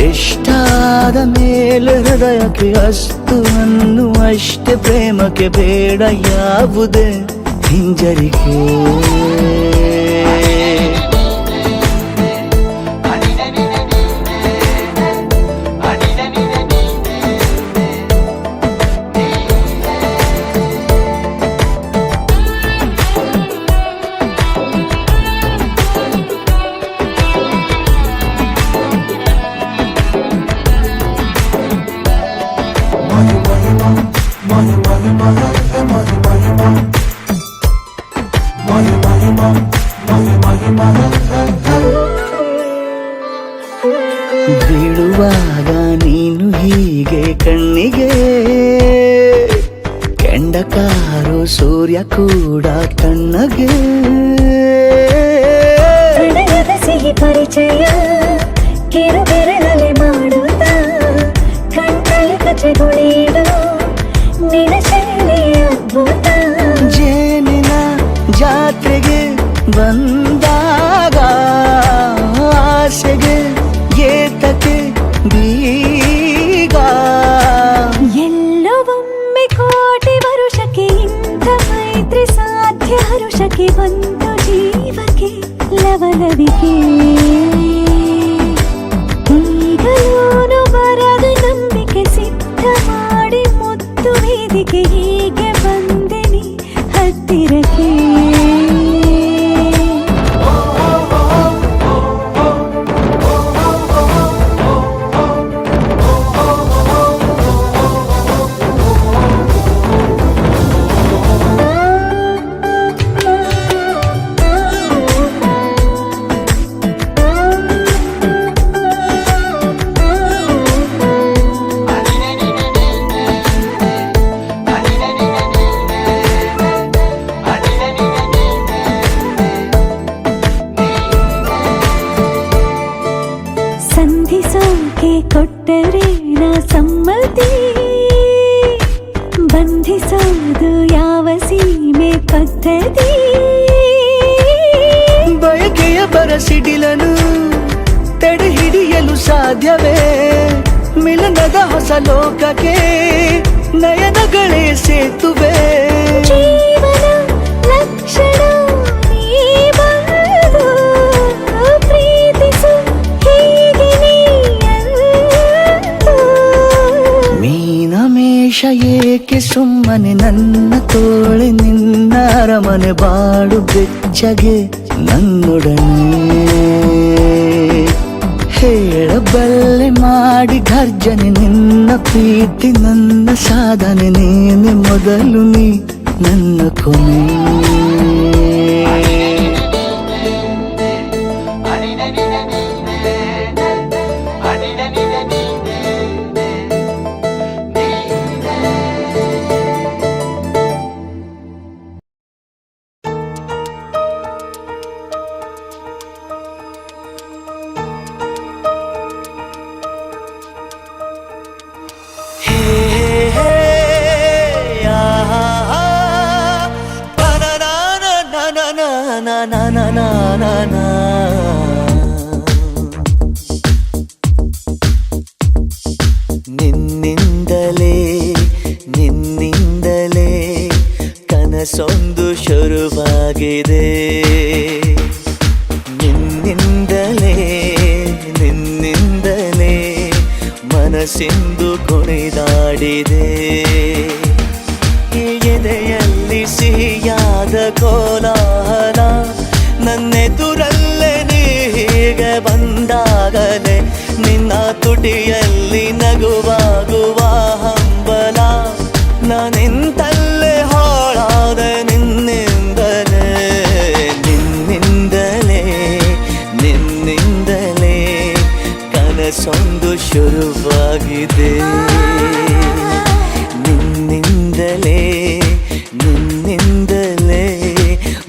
ಇಷ್ಟಾದ ಮೇಲೆ ಹೃದಯಕ್ಕೆ ಅಸ್ತು ಅನ್ನುವಷ್ಟೇ ಪ್ರೇಮಕ್ಕೆ ಬೇಡ ಯಾವುದೇ ಹಿಂಜರಿಕೆ. ಬೀಳುವಾಗ ನೀನು ಹೀಗೆ ಕಣ್ಣಿಗೆ ಕೆಂಡಕಾರು ಸೂರ್ಯ ಕೂಡ ಕಣ್ಣಗೆ. ಹೃದಯದ ಸಿಹಿ ಪರಿಚಯ ಕಿರು ಬೆರಳಲ್ಲಿ ಮಾಡುತ್ತ ಕಣ್ಣಲ್ಲಿ ಕಚ್ಚೆಗುಳಿಡು ನಿನ ಶೈಲಿ ಅದ್ಭುತ. ಜೇನಿನ ಜಾತ್ರೆಗೆ ಬಂದಾಗ ಆಸೆಗೆ ಏತಕ್ಕೆ ಬೀಗ. ಎಲ್ಲೋ ಒಮ್ಮೆ ಕೋಟಿ ವರುಷಕ್ಕೆ ಇಂಥ ಮೈತ್ರಿ ಸಾಧ್ಯ ಹರುಷಕ್ಕೆ ಬಂತು ಜೀವಕ್ಕೆ ಲವಲವಿಕೆ. ಈಗಲೂನು ಬರದ ನಂಬಿಕೆ ಸಿದ್ಧ ಮಾಡಿ ಮುತ್ತು ವೇದಿಕೆ ಹೀಗೆ ಬಂದೆನಿ ಹತ್ತಿರಕ್ಕೆ. ಪ್ರೀತಿಸೋಕೆ ಕೊಟ್ಟರೆ ನಾ ಸಮ್ಮತಿ, ಬಂಧಿಸೋದು ಯಾವ ಸೀಮೆ ಪದ್ಧತಿ. ಬಯಕೆಯ ಬರಸಿಡಿಲನು ತಡೆ ಹಿಡಿಯಲು ಸಾಧ್ಯವೇ? ಮಿಲನದ ಹೊಸ ಲೋಕಕ್ಕೆ ನಯನಗಳೇ ಸೇತುವೆ. ಜೀವನ ಲಕ್ಷಣ ನೀ ಬಂದು ಪ್ರೀತಿಸು ಹೀಗೆ ನೀ ಅಂದು. ಮೀನಮೇಷ ಏಕೆ ಸುಮ್ಮನೆ ನನ್ನ ತೋಳೆ ನಿನ್ನ ಅರಮನೆ ಬಾಡು ಬೆಚ್ಚಗೆ ನನ್ನೊಡನೆ ಹೇಳಬಲ್ಲೆ ಮಾಡಿ ಗರ್ಜನೆ ನಿನ್ನ ಪ್ರೀತಿ ನನ್ನ ಸಾಧನೆ ನೀನೆ ಮೊದಲು ನೀ ನನ್ನ ಕೊನೆ. ನಿನ್ನಿಂದಲೇ ನಿನ್ನಿಂದಲೇ ಕನಸೊಂದು ಶುರುವಾಗಿದೆ. ನಿನ್ನಿಂದಲೇ ನಿನ್ನಿಂದಲೇ ಮನಸ್ಸಿಂದು ಕುಣಿದಾಡಿದೆ. ಎದೆಯಲ್ಲಿ ಸಿಹಿಯಾದ ಕೋಲಾಹಲ ನನ್ನೆದುರಲ್ಲೇ ನೀ ಹೀಗೆ ಬಂದಾಗಲೇ ನಿನ್ನ ತುಟಿಯಲ್ಲಿ ನಗುವಾಗುವ ಹಂಬಲ. ನಾನಿಂತಲ್ಲೇ ಹಾಳಾದೆ ನಿನ್ನಿಂದಲೇ ನಿನ್ನಿಂದಲೇ ನಿನ್ನಿಂದಲೇ ಕನಸೊಂದು ಶುರುವಾಗಿದೆ. ನಿನ್ನಿಂದಲೇ ನಿನ್ನಿಂದಲೇ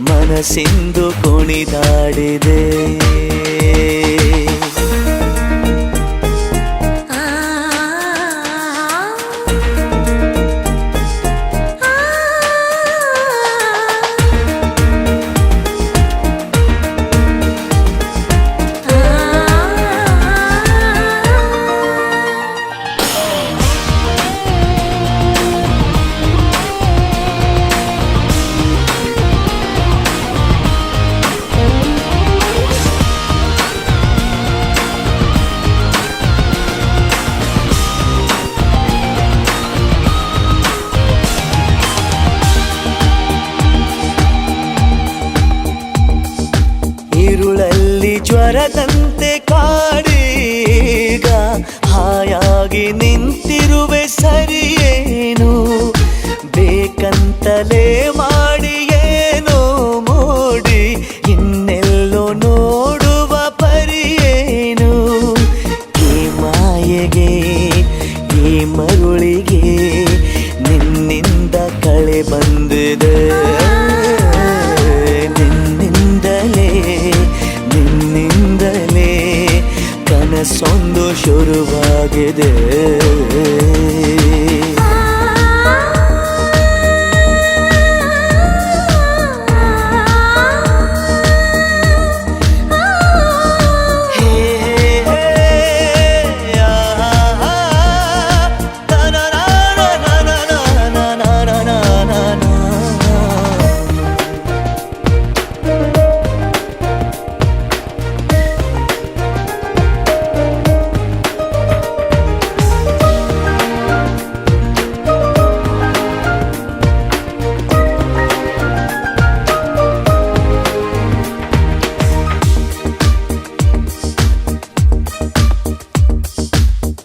ಮನಸ್ಸಿಂದು ಕುಣಿದಾಡಿದೆ. ഇരുളಲ್ಲಿ ಜ್ವರದಂತೆ ಕಾಡೀಗ ಹಾಯಾಗಿ ನಿಂತಿರುವೆ ಸರಿಯೇನು? ಬೇಕಂತಲೇ ಮಾಡಿ ಏನೋ ಮೋಡಿ ಇನ್ನೆಲ್ಲೋ ನೋಡುವ ಪರಿಯೇನು? ಈ ಮಾಯೆಗೆ ಈ ಮರುಳಿಗೆ ನಿನ್ನಿಂದ ಕಳೆ ಬಂದಿದೆ. ನಿನ್ನಿಂದಲೇ ಕನಸೊಂದು ಶುರುವಾಗಿದೆ.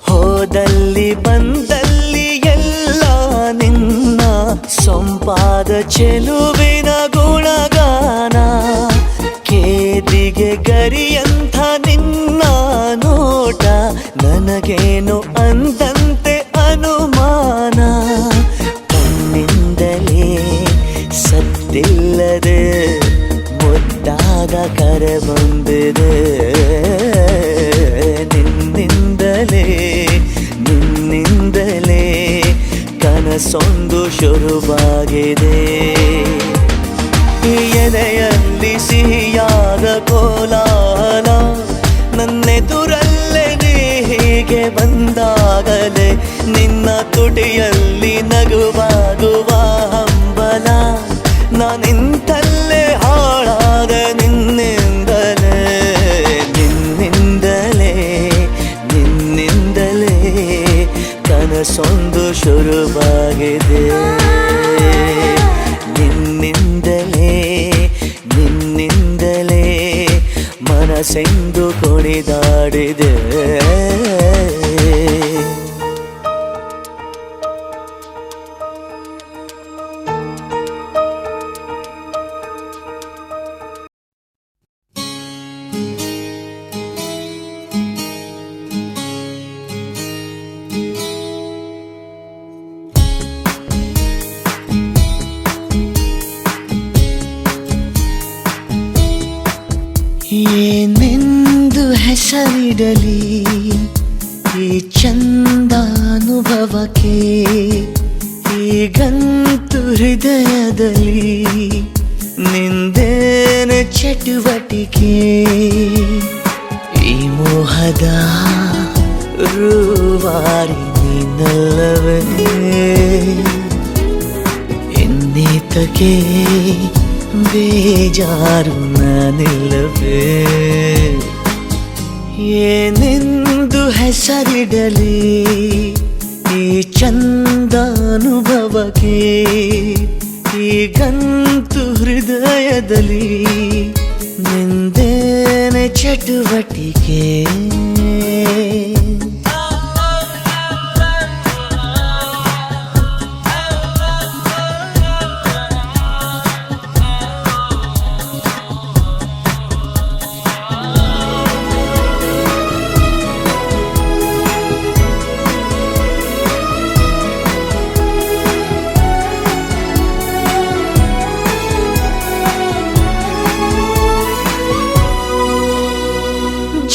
ಹೋದಲ್ಲಿ ಬಂದಲ್ಲಿ ಎಲ್ಲ ನಿನ್ನ ಸೊಂಪಾದ ಚೆಲುವಿನ ಗುಣಗಾನ. ಕೇದಿಗೆ ಗರಿಯಂಥ ನಿನ್ನ ನೋಟ ನನಗೇನು ಅಂದಂತೆ ಅನುಮಾನ. ಕಣ್ಣಿಂದಲೇ ಸತ್ತಿಲ್ಲದೆ ಮುದ್ದಾದ ಕರೆ ಬಂದಿದೆ. ನಿನ್ನಿಂದ ಬಳಿಗೆ ಬಂದಾಗಲೇ ನಿನ್ನ ತುಟಿಯಲ್ಲಿ ನಗುವಾಗುವ ಹಂಬಲ ನಾನಿಂತಲ್ಲೇ ಹಾಳಾದ ನಿನ್ನಿಂದಲೇ ನಿನ್ನಿಂದಲೇ ನಿನ್ನಿಂದಲೇ ಕನಸೊಂದು ಶುರುವಾಗಿದೆ ನಿನ್ನಿಂದಲೇ ನಿನ್ನಿಂದಲೇ ಮನಸ್ಸೆಂದು ಕುಣಿದಾಡಿದೆ ಏನೆಂದು ಹೆಸರಿಡಲಿ ಈ ಚಂದಾನುಭವಕ್ಕೆ ಈಗಂತೂ ಹೃದಯದಲ್ಲಿ ನಿಂದೇನೆ ಚಟುವಟಿಕೆ ಈ ಮೋಹದ ರೂವಾರಿ ನೀನಲ್ಲವೇ ಇನ್ನೀತಕ್ಕೆ ಬೇಜಾರು ನಾನಿಲ್ಲವೇ ಏನೆಂದು ಹೆಸರಿಡಲಿ ಈ ಚಂದಾನುಭವಕ್ಕೆ ಈಗಂತೂ ಹೃದಯದಲ್ಲಿ ನಿಂದೇನೆ ಚಟುವಟಿಕೆ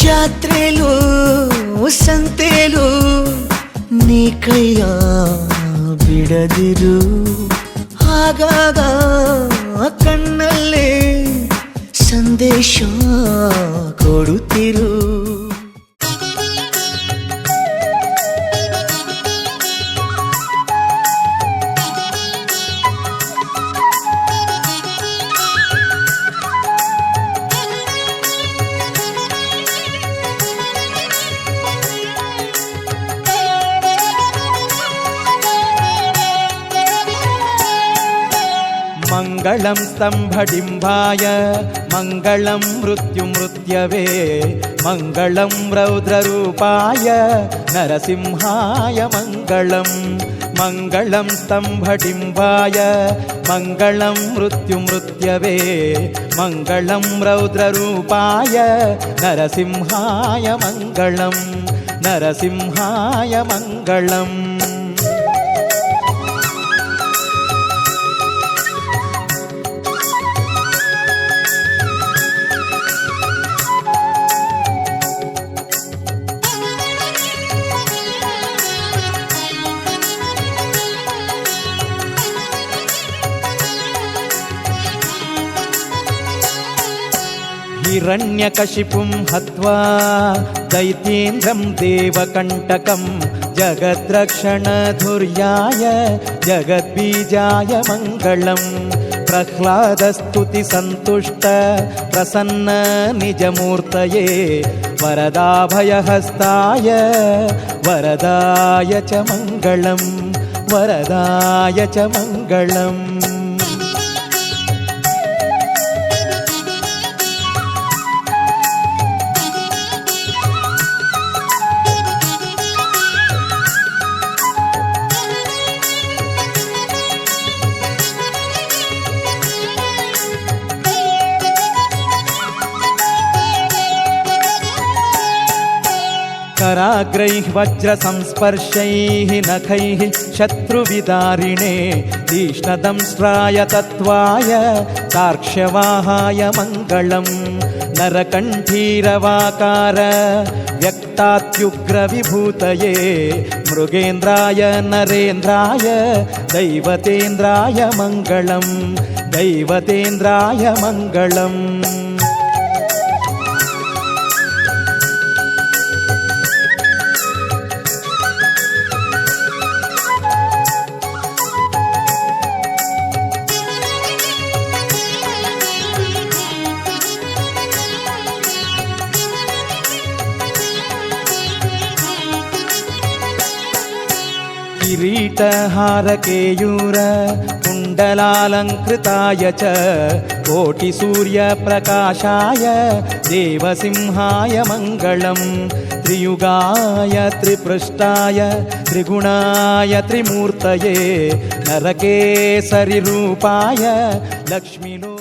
ಜಾತ್ರೆಲು ಸಂತೆಲು ನೀ ಕೈಯ ಬಿಡದಿರು ಆಗಾಗ ಕಣ್ಣಲ್ಲೇ ಸಂದೇಶ ಕೊಡುತ್ತಿರು ಮಂಗಳಂ ಸ್ತಂಭಡಿಂಬಾಯ ಮಂಗಳಂ ಮೃತ್ಯುಮೃತ್ಯವೆ ಮಂಗಳಂ ರೌದ್ರರೂಪಾಯ ನರಸಿಂಹಾಯ ಮಂಗಳಂ ಮಂಗಳಂ ಸ್ತಂಭಡಿಂಬಾಯ ಮಂಗಳಂ ಮೃತ್ಯುಮೃತ್ಯವೆ ಮಂಗಳಂ ರೌದ್ರರೂಪಾಯ ನರಸಿಂಹಾಯ ಮಂಗಳಂ ನರಸಿಂಹಾಯ ಮಂಗಳಂ हिरण्यकशिपुं हत्वा दैत्येन्द्रं देवकण्टकं जगद्रक्षणधुर्याय जगद्बीजाय मङ्गलम् प्रह्लादस्तुतिसन्तुष्ट प्रसन्न निजमूर्तये वरदाभयहस्ताय वरदाय च मङ्गलम् वरदाय च मङ्गलम् कराग्रैः वज्रसंस्पर्शैः नखैः शत्रुविदारिणे तीक्ष्णदंष्ट्राय तत्त्वाय तार्क्ष्यवाहाय मङ्गलम् नरकण्ठीरवाकार व्यक्तात्युग्रविभूतये मृगेन्द्राय नरेन्द्राय दैवतेन्द्राय मङ्गलम् दैवतेन्द्राय मङ्गलम् किरीटहारकेयूर कुण्डलालङ्कृताय च कोटिसूर्यप्रकाशाय देवसिंहाय मङ्गलम् त्रियुगाय त्रिपृष्ठाय त्रिगुणाय त्रिमूर्तये नरकेसरिरूपाय लक्ष्मीलो